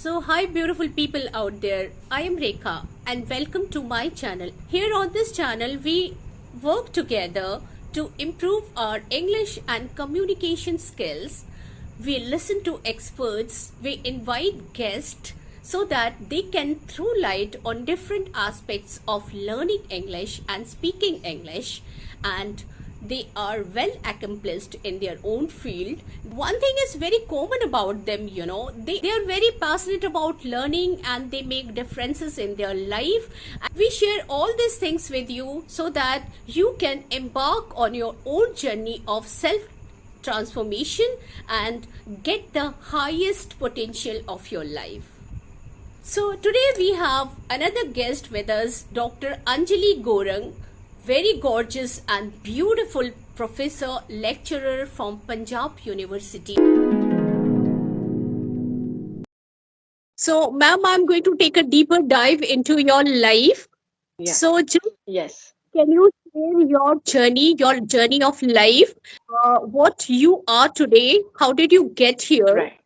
Hi, beautiful people out there. I am Rekha, and welcome to my channel. Here on this channel, we work together to improve our English and communication skills. We listen to experts, we invite guests so that they can throw light on different aspects of learning English and speaking English, and they are well accomplished in their own field. One thing is very common about them, they are very passionate about learning and they make differences in their life. We share all these things with you so that you can embark on your own journey of self transformation and get the highest potential of your life. So today we have another guest with us, Dr. Anjali Gorang, very gorgeous and beautiful professor, lecturer from Punjab University. So, ma'am, I'm going to take a deeper dive into your life. Yeah. So, just Yes. can you share your journey of life, what you are today? How did you get here? Right.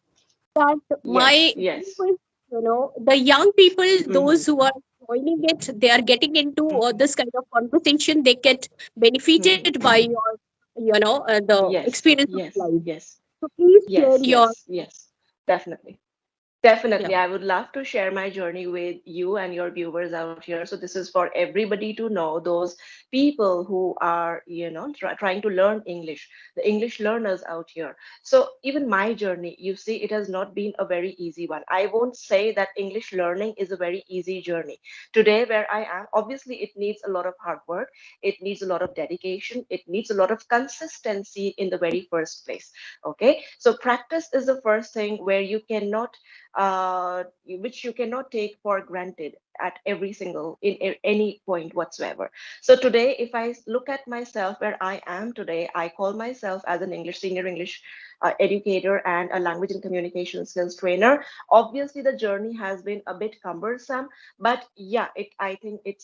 That Yes. my Yes. viewers, the young people, Mm-hmm. those who are joining it, they are getting into Mm-hmm. this kind of conversation. They get benefited Mm-hmm. by your, the Yes. experience of Yes. life. Yes. So please share Yes. your, Yes. Yes. Definitely. yeah. Definitely, I would love to share my journey with you and your viewers out here. So this is for everybody to know, those people who are, trying to learn English, the English learners out here. So even my journey, you see, it has not been a very easy one. I won't say that English learning is a very easy journey. Today, where I am, obviously, it needs a lot of hard work. It needs a lot of dedication. It needs a lot of consistency in the very first place. Okay, so practice is the first thing where you cannot which you cannot take for granted at every single any point whatsoever. So today, if I look at myself where I am today, I call myself as an English senior English educator and a language and communication skills trainer. Obviously, the journey has been a bit cumbersome, but yeah, I think it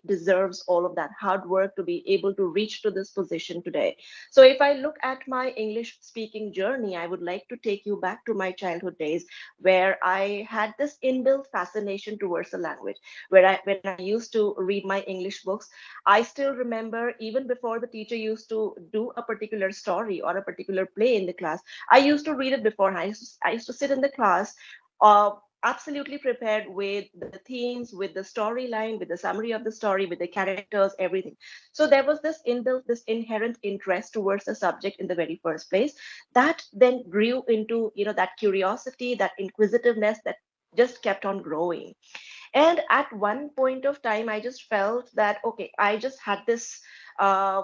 deserves all of that hard work to be able to reach to this position today. So if I look at my English speaking journey, I would like to take you back to my childhood days where I had this inbuilt fascination towards the language. When I used to read my English books, I still remember even before the teacher used to do a particular story or a particular play in the class, I used to read it beforehand. I used to sit in the class. Uh, Absolutely prepared with the themes, with the storyline, with the summary of the story, with the characters, everything. So there was this inbuilt, this inherent interest towards the subject in the very first place that then grew into, that curiosity, that inquisitiveness that just kept on growing. And at one point of time, I just felt that, okay, I just had this uh,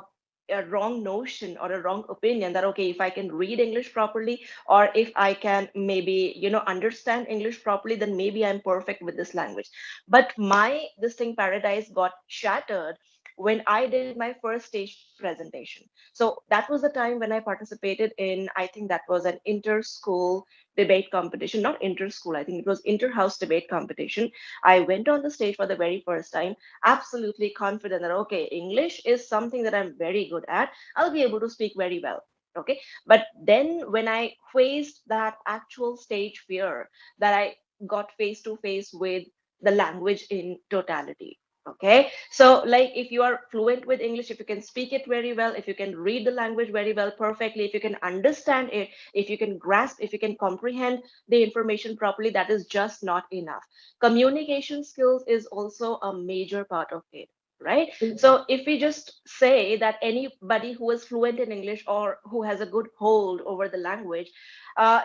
a wrong notion or a wrong opinion that, okay, if I can read English properly, or if I can maybe, understand English properly, then maybe I'm perfect with this language. But my this thing paradise got shattered when I did my first stage presentation. So that was the time when I participated in, I think that was an inter-school debate competition, not inter-school, I think it was inter-house debate competition. I went on the stage for the very first time, absolutely confident that, okay, English is something that I'm very good at. I'll be able to speak very well. Okay. But then when I faced that actual stage fear, that I got face to face with the language in totality. Okay. So, like, if you are fluent with English, if you can speak it very well, if you can read the language very well, perfectly, if you can understand it, if you can grasp, if you can comprehend the information properly, that is just not enough. Communication skills is also a major part of it, right? So if we just say that anybody who is fluent in English or who has a good hold over the language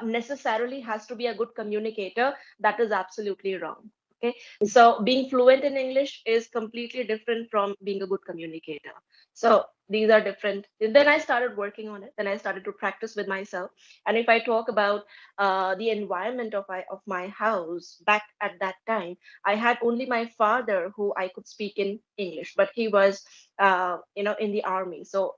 necessarily has to be a good communicator, that is absolutely wrong. Okay, so being fluent in English is completely different from being a good communicator. So these are different. Then I started working on it, then I started to practice with myself. And if I talk about the environment of my house back at that time, I had only my father who I could speak in English, but he was, in the army. So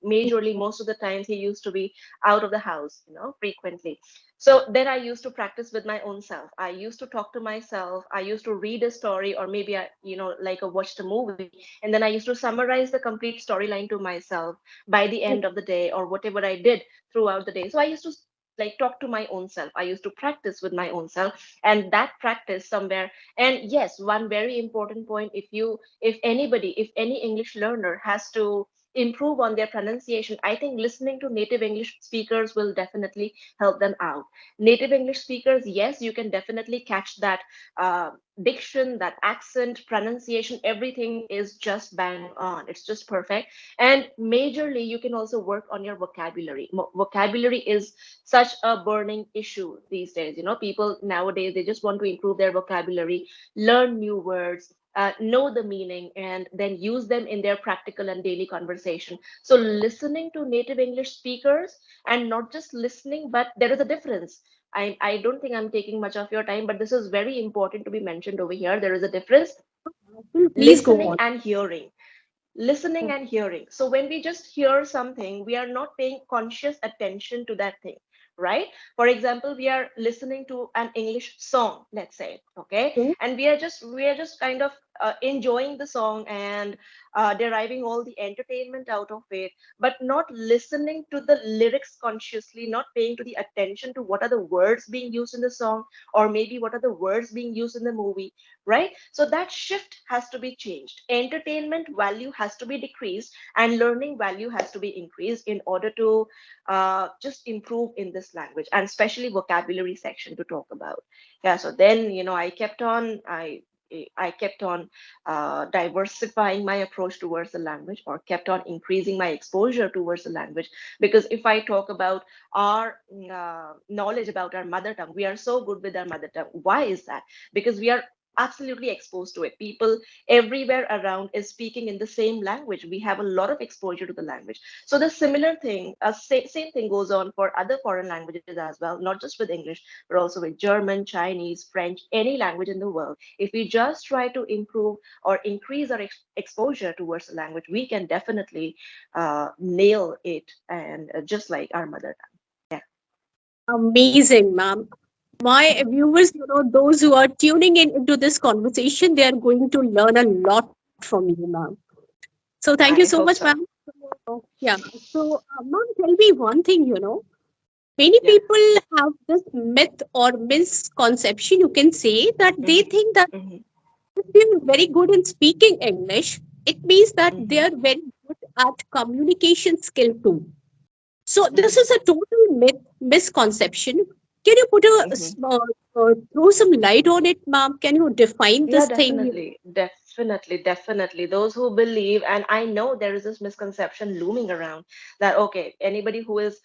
majorly, most of the times he used to be out of the house, frequently. So then I used to practice with my own self. I used to talk to myself. I used to read a story, or maybe like I watched a movie, and then I used to summarize the complete storyline to myself by the end of the day, or whatever I did throughout the day. So I used to like talk to my own self. I used to practice with my own self, and that practice somewhere. And yes, one very important point, if anybody, if any English learner has to improve on their pronunciation, I think listening to native English speakers will definitely help them out. Native English speakers, yes, you can definitely catch that diction, that accent, pronunciation, everything is just bang on. It's just perfect. And majorly, you can also work on your vocabulary. Vocabulary is such a burning issue these days. You know, people nowadays, they just want to improve their vocabulary, learn new words, know the meaning, and then use them in their practical and daily conversation. So, listening to native English speakers, and not just listening, but there is a difference. I don't think I'm taking much of your time, but this is very important to be mentioned over here. There is a difference, Please go listening on. and hearing. Listening and hearing. So when we just hear something, we are not paying conscious attention to that thing, right? For example, we are listening to an English song, let's say, okay, Mhm. and we are just kind of enjoying the song and deriving all the entertainment out of it, but not listening to the lyrics consciously, not paying to the attention to what are the words being used in the song, or maybe what are the words being used in the movie, right? So that shift has to be changed. Entertainment value has to be decreased, and learning value has to be increased in order to just improve in this language, and especially vocabulary section to talk about. Yeah, so then, I kept on diversifying my approach towards the language, or kept on increasing my exposure towards the language. Because if I talk about our knowledge about our mother tongue, we are so good with our mother tongue. Why is that? Because we are absolutely exposed to it. People everywhere around is speaking in the same language. We have a lot of exposure to the language. So the similar thing, same thing goes on for other foreign languages as well, not just with English, but also with German, Chinese, French, any language in the world. If we just try to improve or increase our exposure towards the language, we can definitely nail it, and just like our mother tongue. Yeah. Amazing, ma'am. My viewers, those who are tuning in into this conversation, they are going to learn a lot from you, ma'am. So thank you so I much, hope ma'am. so. Yeah. So, ma'am, tell me one thing. Many Yeah. people have this myth or misconception, you can say, that they Hmm. think that Hmm. if they're very good in speaking English, it means that they Hmm. are very good at communication skill too. So this Hmm. is a total misconception. Can you put a Hmm. throw some light on it, ma'am? Can you define Yeah, this thing? definitely. Those who believe, and I know there is this misconception looming around that, okay, anybody who is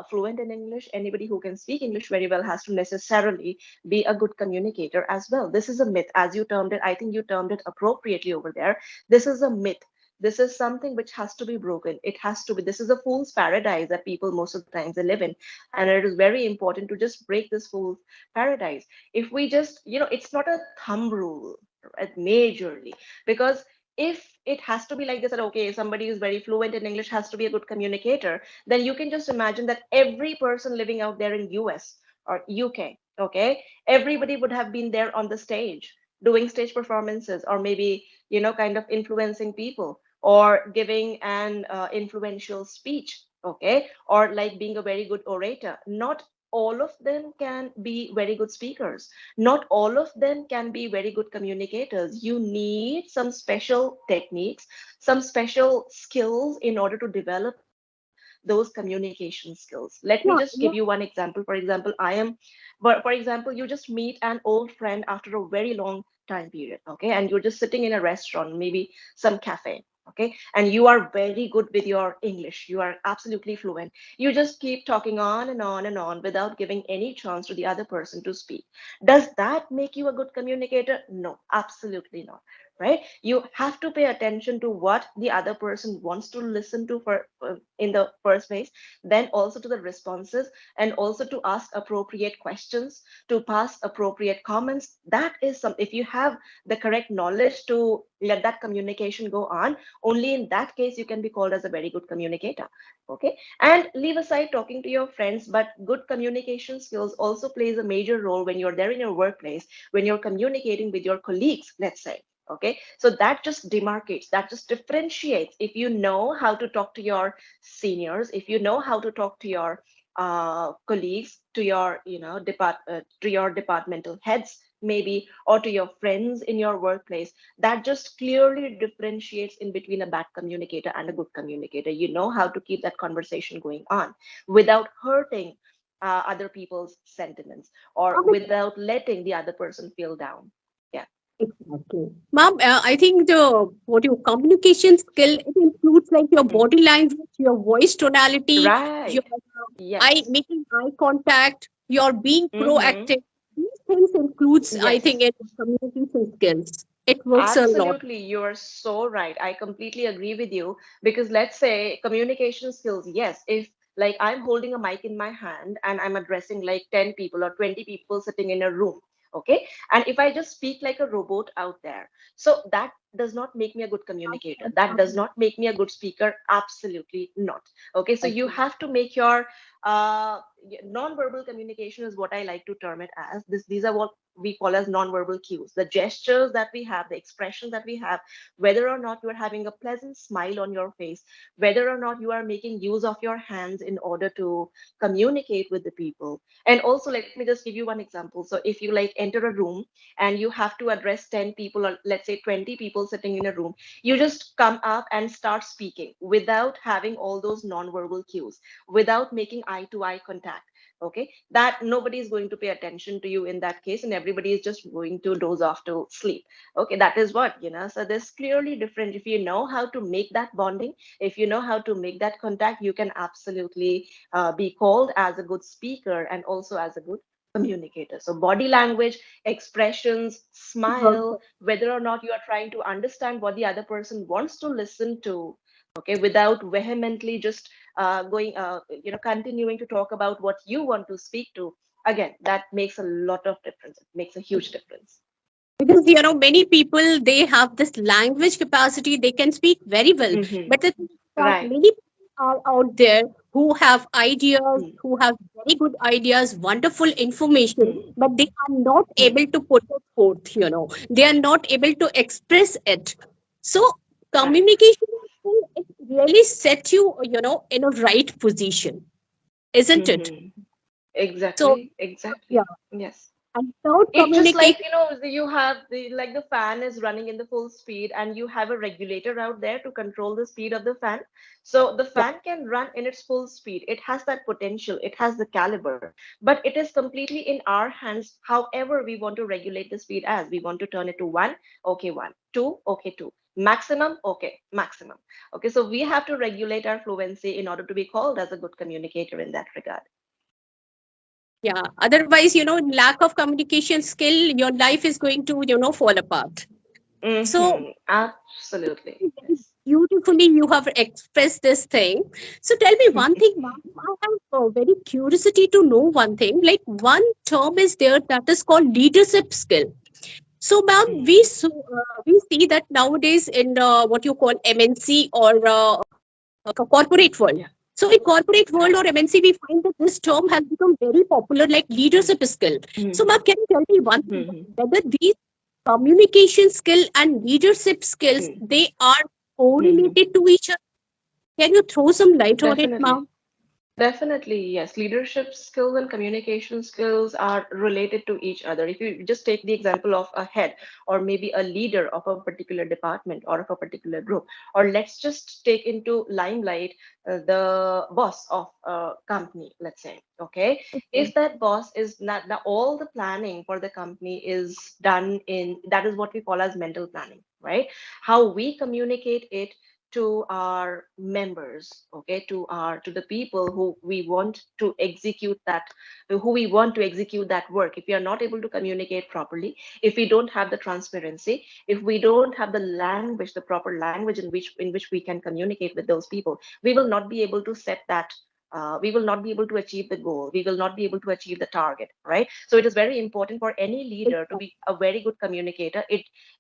fluent in English, anybody who can speak English very well has to necessarily be a good communicator as well. This is a myth, as you termed it. I think you termed it appropriately over there. This is a myth. This is something which has to be broken. It has to be. This is a fool's paradise that people most of the times they live in, and it is very important to just break this fool's paradise. If we just, it's not a thumb rule, right, majorly, because if it has to be like this, that okay, somebody who's very fluent in English has to be a good communicator, then you can just imagine that every person living out there in US or UK, okay, everybody would have been there on the stage doing stage performances, or maybe, kind of influencing people, or giving an influential speech, okay, or like being a very good orator. Not all of them can be very good speakers. Not all of them can be very good communicators. You need some special techniques, some special skills in order to develop those communication skills. Let me just give Yeah, you one yeah. example. For example, for example, you just meet an old friend after a very long time period, okay, and you're just sitting in a restaurant, maybe some cafe, okay, and you are very good with your English. You are absolutely fluent. You just keep talking on and on and on without giving any chance to the other person to speak. Does that make you a good communicator? No, absolutely not. Right? You have to pay attention to what the other person wants to listen to for in the first place, then also to the responses, and also to ask appropriate questions, to pass appropriate comments. That is some. If you have the correct knowledge to let that communication go on, only in that case you can be called as a very good communicator. Okay, and leave aside talking to your friends, but good communication skills also plays a major role when you're there in your workplace, when you're communicating with your colleagues, let's say. Okay, so that just demarcates, that just differentiates. If you know how to talk to your seniors, if you know how to talk to your colleagues, to your to your departmental heads maybe, or to your friends in your workplace, that just clearly differentiates in between a bad communicator and a good communicator. You know how to keep that conversation going on without hurting other people's sentiments, or without letting the other person feel down. Yeah. Exactly. Ma'am, I think the what your communication skill, it includes like your Mm. body language, your voice tonality, your Right. eye Yes. making eye contact, your being Mm-hmm. proactive. These things includes, I think, Yes. in communication skills. It works a lot. Absolutely, you are so right. I completely agree with you, because let's say communication skills, yes, if like I'm holding a mic in my hand and I'm addressing like 10 people or 20 people sitting in a room, okay? And if I just speak like a robot out there, so that does not make me a good communicator. That does not make me a good speaker. Absolutely not. Okay, so you have to make your non-verbal communication is what I like to term it as. These are what we call as non-verbal cues, the gestures that we have, the expressions that we have, whether or not you are having a pleasant smile on your face, whether or not you are making use of your hands in order to communicate with the people. And also, let me just give you one example. So if you like enter a room and you have to address 10 people, or let's say 20 people sitting in a room, you just come up and start speaking without having all those non-verbal cues, without making eye to eye contact. Okay, that nobody is going to pay attention to you in that case, and everybody is just going to doze off to sleep. Okay, that is what, so there's clearly different. If you know how to make that bonding, if you know how to make that contact, you can absolutely be called as a good speaker and also as a good communicator. So body language, expressions, smile, whether or not you are trying to understand what the other person wants to listen to, okay, without vehemently just going continuing to talk about what you want to speak to. Again, that makes a lot of difference. It makes a huge difference. Because many people, they have this language capacity, they can speak very well, Hmm. but the thing is that Right. many people are out there who have ideas, Hmm. who have very good ideas, wonderful information, Hmm. but they are not Hmm. able to put it forth. They are not able to express it. So Correct. communication, it really sets you, in a right position, isn't it? Hmm. So Exactly. Exactly. yeah, Yes. and without It's just like, communication. you have the fan is running in the full speed, and you have a regulator out there to control the speed of the fan. So the Yeah, fan can run in its full speed. It has that potential, it has the caliber, but it is completely in our hands. However, we want to regulate the speed, as we want to turn it to one, okay, one, two, okay, two. Maximum, okay, maximum. Okay, so we have to regulate our fluency in order to be called as a good communicator in that regard. yeah. Otherwise, lack of communication skill, your life is going to, fall apart. So Mm-hmm. Absolutely. very Yes. beautifully you have expressed this thing. So tell me one thing, ma'am. I have very curiosity to know one thing. Like one term is there that is called leadership skill. So, ma'am, Mhm. we see that nowadays in what you call MNC or corporate world. Yeah. So in corporate world or Right. MNC, we find that this term has become very popular, like leadership skill. So, ma'am, Mhm. can you tell me one thing, Mhm. whether these communication skill and leadership skills, Mhm. they are Mhm. correlated to each other? Can you throw some light on it, Definitely. ma'am? Definitely, yes. Leadership skills and communication skills are related to each other. If you just take the example of a head, or maybe a leader of a particular department or of a particular group, or let's just take into limelight the boss of a company, let's say, okay? If that boss is not, all the planning for the company is done in, that is what we call as mental planning, right? How we communicate it to our members, okay, to the people who we want to execute that, who we want to execute that work. If we are not able to communicate properly, if we don't have the transparency, if we don't have the language, the proper language in which we can communicate with those people, we will not be able to set that, we will not be able to achieve the goal, we will not be able to achieve the target, right? So it is very important for any leader to be a very good communicator.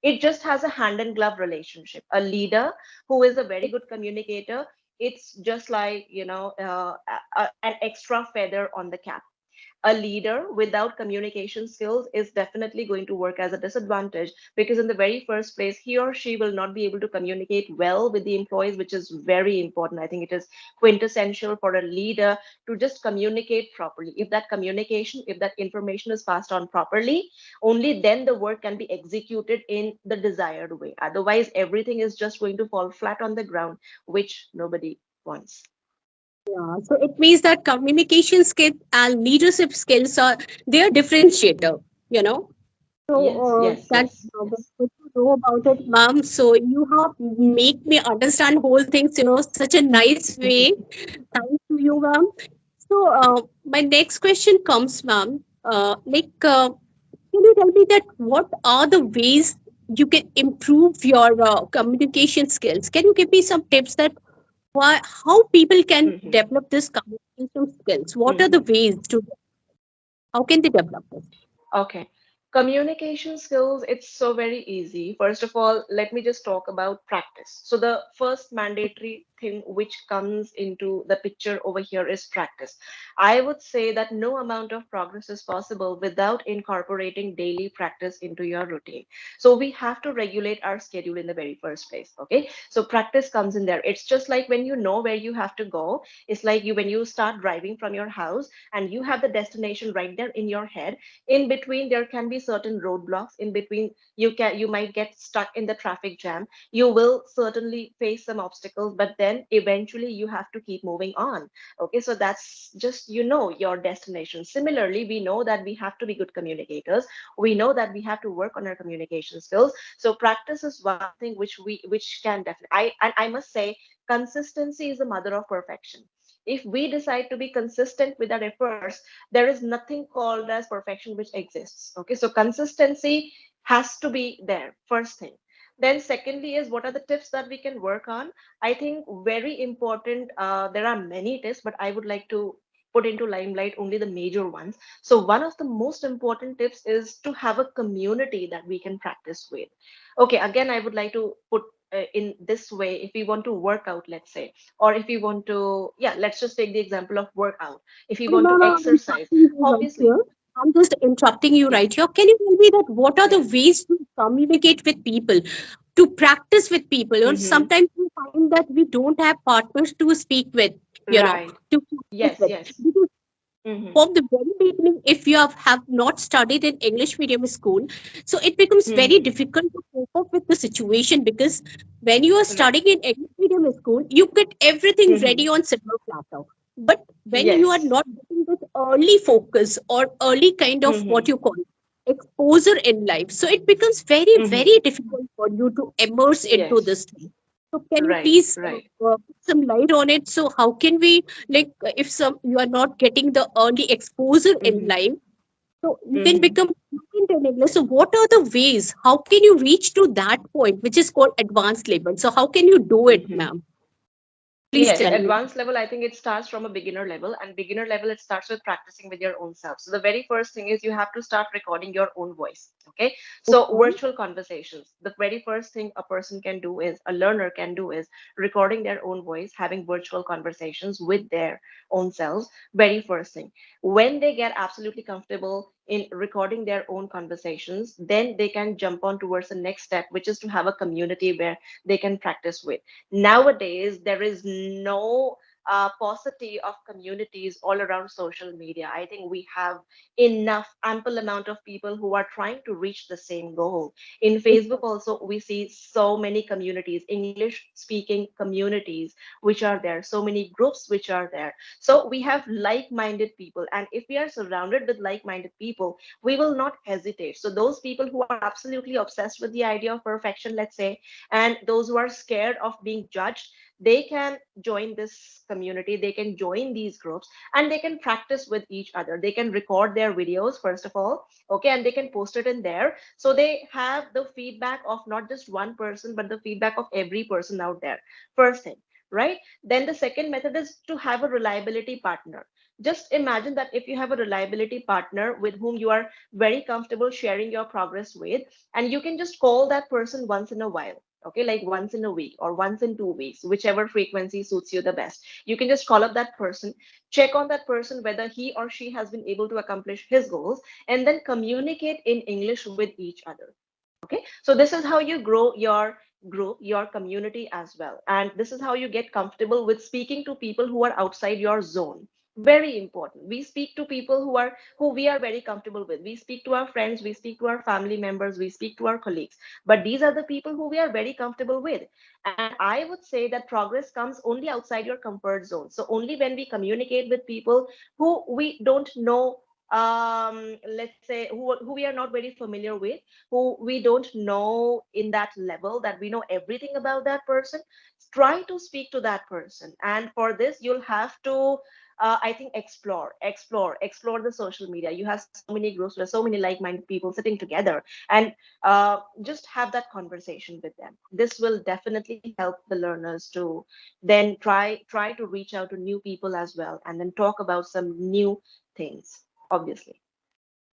It just has a hand and glove relationship. A leader who is a very good communicator, it's just like, an extra feather on the cap. A leader without communication skills is definitely going to work as a disadvantage, because in the very first place he or she will not be able to communicate well with the employees, which is very important. I think it is quintessential for a leader to just communicate properly. If that communication, if that information is passed on properly, only then the work can be executed in the desired way. Otherwise everything is just going to fall flat on the ground, which nobody wants. Yeah, so it means that communication skills and leadership skills are their differentiator, you know. So Yes, yes, that's yes, good yes. to know about it, ma'am. So you have make me understand whole things, such a nice way. Thank you, ma'am. So my next question comes, ma'am. Can you tell me that what are the ways you can improve your communication skills? Can you give me some tips that how people can Mhm, develop this communication skills? What are the mhm. ways to how can they develop this? Okay. Communication skills, it's so very easy. First of all, let me just talk about practice. So, the first mandatory thing which comes into the picture over here is practice. I would say that no amount of progress is possible without incorporating daily practice into your routine. So, we have to regulate our schedule in the very first place. Okay. So, practice comes in there. It's just like when you know where you have to go, it's like when you start driving from your house and you have the destination right there in your head. In between there can be certain roadblocks. In between you might get stuck in the traffic jam. You will certainly face some obstacles, but then eventually you have to keep moving on. Okay, so that's just, your destination. Similarly, we know that we have to be good communicators. We know that we have to work on our communication skills. So practice is one thing which can definitely, I must say, consistency is the mother of perfection. If we decide to be consistent with our efforts, there is nothing called as perfection which exists. Okay, so consistency has to be there, first thing. Then secondly is, what are the tips that we can work on? I think very important, there are many tips, but I would like to put into limelight only the major ones. So one of the most important tips is to have a community that we can practice with. Okay, again I would like to put in this way. If we want to work out, let's say, or if we want to, yeah, let's just take the example of workout. If you Sorry, want to ma'am, I'm exercise, interrupting you right obviously. here. I'm just interrupting you Yeah, right here. Can you tell me that what are the yeah. ways to communicate with people, to practice with people? Or Mm-hmm. sometimes we find that we don't have partners to speak with, Right. to practice Yes, with. yes. Because Mm-hmm. from the very beginning, if you have not studied in English medium school, so it becomes very Mm-hmm. difficult to cope up with the situation, because when you are Right. studying in English medium school, you get everything Mm-hmm. ready on silver platter. But when you are Yes. not getting this early focus or early kind of what Mm-hmm. you call exposure in life, so it becomes very, Mm-hmm. very difficult for you to immerse into Yes. this thing. So can you Right. please Right. put some light on it? So how can we, like, if some you are not getting the early exposure in Mm-hmm. life, so you can Mm-hmm. become fluent in English. So what are the ways? How can you reach to that point, which is called advanced level? So how can you do it, Mm-hmm. ma'am? Please Yes, tell me. advanced level, I think it starts from a beginner level, and beginner level, it starts with practicing with your own self. So the very first thing is you have to start recording your own voice. Okay. So Okay. virtual conversations, the very first thing a person can do is, a learner can do is recording their own voice, having virtual conversations with their own selves. Very first thing. When they get absolutely comfortable in recording their own conversations, then they can jump on towards the next step, which is to have a community where they can practice with. Nowadays there is no paucity of communities all around social media. I think we have enough ample amount of people who are trying to reach the same goal. In Facebook also we see so many communities, English speaking communities which are there, so many groups which are there. So we have like-minded people, and if we are surrounded with like-minded people, we will not hesitate. So those people who are absolutely obsessed with the idea of perfection, let's say, and those who are scared of being judged, they can join this community, they can join these groups, and they can practice with each other. They can record their videos first of all, okay, and they can post it in there, so they have the feedback of not just one person but the feedback of every person out there. First thing, right? Then the second method is to have a reliability partner. Just imagine that if you have a reliability partner with whom you are very comfortable sharing your progress with, and you can just call that person once in a while. Okay, like once in a week or once in 2 weeks, whichever frequency suits you the best. You can just call up that person, check on that person whether he or she has been able to accomplish his goals, and then communicate in English with each other. Okay, so this is how you grow your group, your community as well, and this is how you get comfortable with speaking to people who are outside your zone. Very important, we speak to people who we are very comfortable with. We speak to our friends, we speak to our family members, we speak to our colleagues, but these are the people who we are very comfortable with. And I would say that progress comes only outside your comfort zone. So only when we communicate with people who we don't know, let's say who we are not very familiar with, who we don't know in that level that we know everything about that person, try to speak to that person. And for this you'll have to, I think, explore the social media. You have so many groups where so many like-minded people sitting together, and just have that conversation with them. This will definitely help the learners to then try to reach out to new people as well, and then talk about some new things, obviously.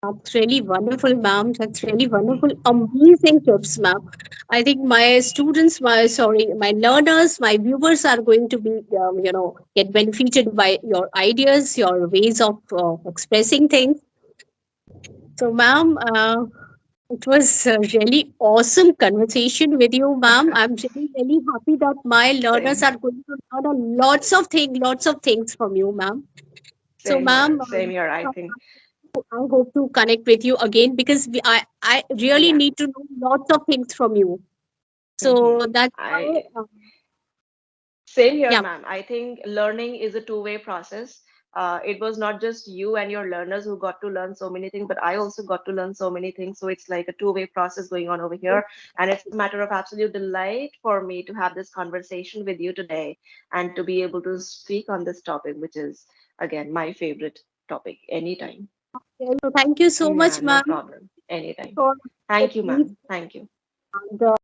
That's really wonderful, ma'am. That's really wonderful. Amazing tips, ma'am. I think my students, my learners, my viewers are going to be, get benefited by your ideas, your ways of expressing things. So, ma'am, it was a really awesome conversation with you, ma'am. I'm really, really happy that my learners Same. are going to learn lots of things from you, ma'am. So, Same ma'am, here. Same here, I think. I hope to connect with you again because I really Yeah. need to know lots of things from you. Hmm. So that's why, I Same here, yeah, ma'am. I think learning is a two-way process. It was not just you and your learners who got to learn so many things, but I also got to learn so many things. So it's like a two-way process going on over here. And it's a matter of absolute delight for me to have this conversation with you today and to be able to speak on this topic, which is, again, my favorite topic anytime. so thank you so Yeah, much, no ma'am, problem. Anytime. for Thank you, these ma'am. Thank you. and